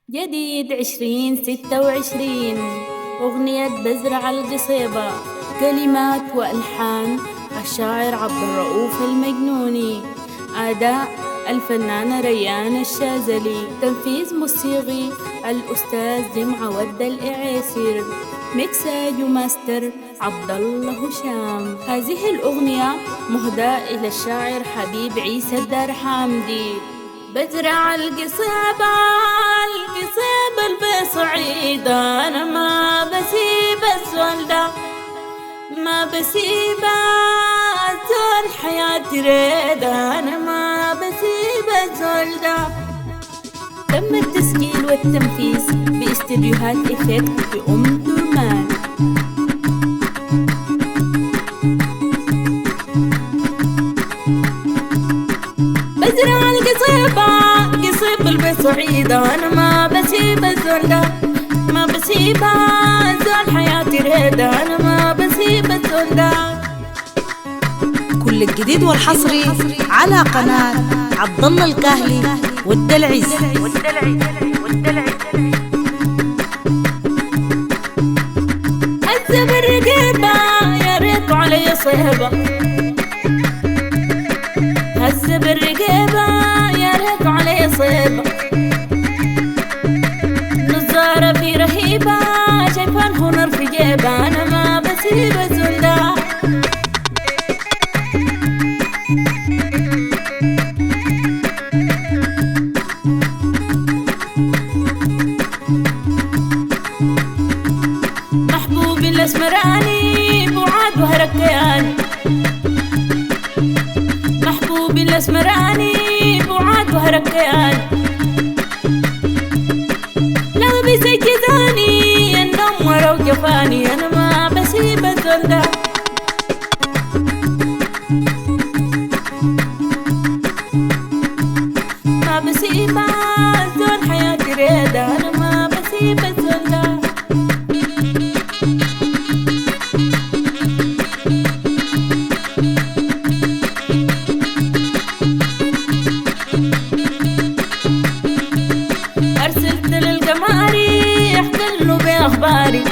جديد 2026 أغنية بزرع القصيبة، كلمات وألحان الشاعر عبد الرؤوف المجنوني، أداء الفنانة ريان الشاذلي، تنفيذ موسيقي الأستاذ جمعة ود الإعيسير، ميكساج وماستر عبد الله هشام. هذه الأغنية مهداة إلى الشاعر حبيب عيسى الدار حامدي. بزرع القصيبة البصعيدة، أنا ما بسيب الزولدة، ما بسيب الزول حياتي ريدة، أنا ما بسيب الزولدة. تم التسجيل والتنفيذ باستديوهات إفكت بأم درمان. بزرع القصيبة البصعيدة، أنا ما بسيب الزولدة، ما بسيب الزول حياتي ريدة، أنا ما بسيب الزولدة. كل الجديد والحصري على قناة عبد الله الكاهلي والدلعز. هزب الرقيبة يا ريت علي صيبة، هزب الرقيبة يا ريت علي صيبة، نظارة في رهيبة شايفان هنر في جيبة، أنا ما بسيب الزولدة. محبوبي الأسمراني بعاد وهركياني، محبوبي الأسمراني بعاد وهركياني، لو بيسجداني النوم ورا وجفاني، أنا ما بسيب الزولدة. ما بسيب الزول حياتي ريدة، أنا ما بسيب الزولدة. أرسلت للقماري يحكلوا بأخباري،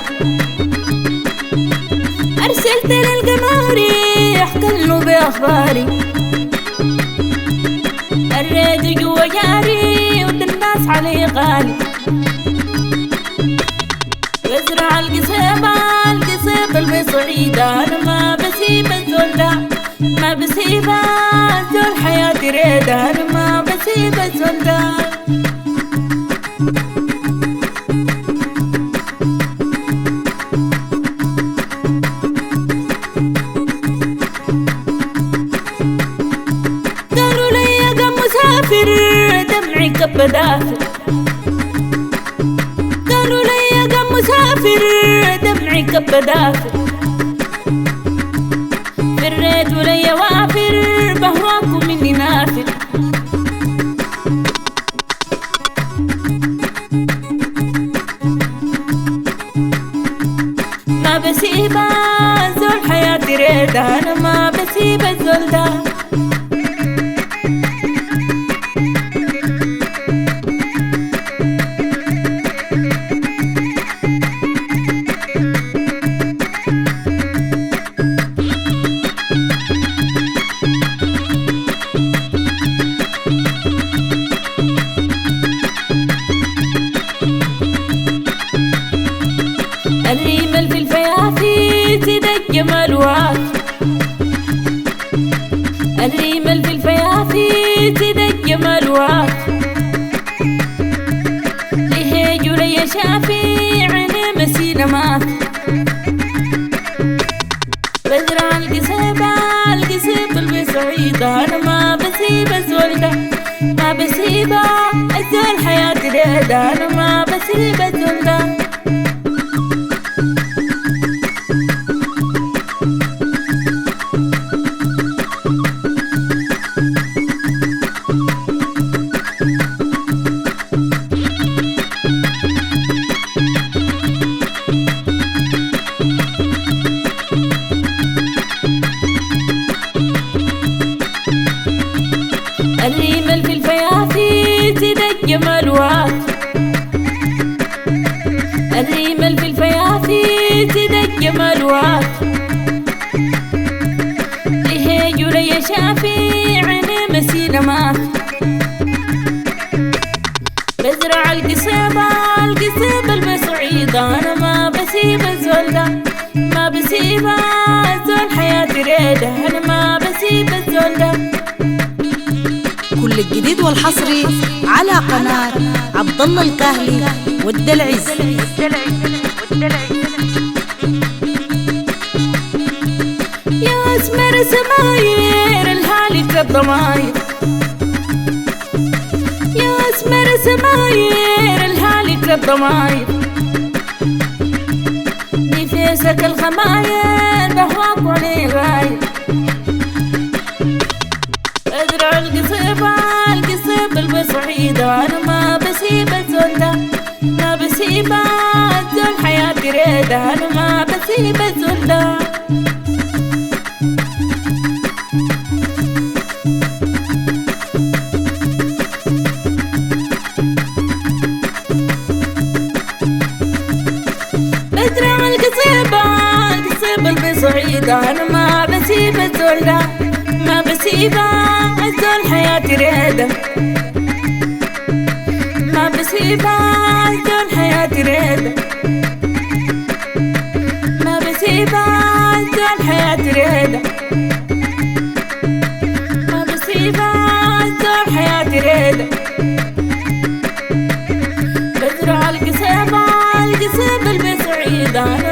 أرسلت للقماري يحكلوا بأخباري، الريد جوا جاري والناس علي غالي. بزرع القصيبة البصعيدة، أنا ما بسيب الزولدة، ما بسيب الزول حياتي ريدة، أنا ما بسيب الزولدة. قالوا لي يا قم مسافر دمعي كب دافر، قالوا لي يا قم مسافر دمعي كب دافر، في الريد ولي وافر بهواكم مني نافر. ما بسيب الزول حياتي ريدة، أنا ما بسيب الزولدة. الريمل في الفيافي تدق جمال وافي، الريمل في الفيافي تدق جمال وافي، لهيج ولي شافي عيني مسينة مافي. بزرع القصيبة البصعيدة، أنا ما بسيب الزولدة، ما بسيب الزول حياتي ريدة، أنا ما بسيب الزولدة. الريمل في الفيافي تدق جمال وافي، الواف لهيج ولي شافي عيني مسيلة ماف بزرع القصيبة البصعيدة أنا ما بسيب الزول ده ما بسيب الزول حياتي ريدة أنا ما بسيب الزول ده. كل الجديد والحصري على قناة عبد الله الكاهلي والدلعز. يا اسمر سماير الهالك الضماير يا اسمر سماير الهالك الضماير نفسك الخماير بهواك وعلي غاير ازرع القصيبة البصعيدة أنا ما بسيب الزول ده ما بسيب الزول حياتي ريدة أنا ما بسيب الزول ده. بزرع القصيبة البصعيدة أنا ما بسيب الزول ده ما بسيب الزول حياتي ريدة ما بسيب الزول حياتي ريدة ما بسيب الزول حياتي ريدة ما بسيب الزول حياتي ريدة. بزرع القصيبة البصعيدة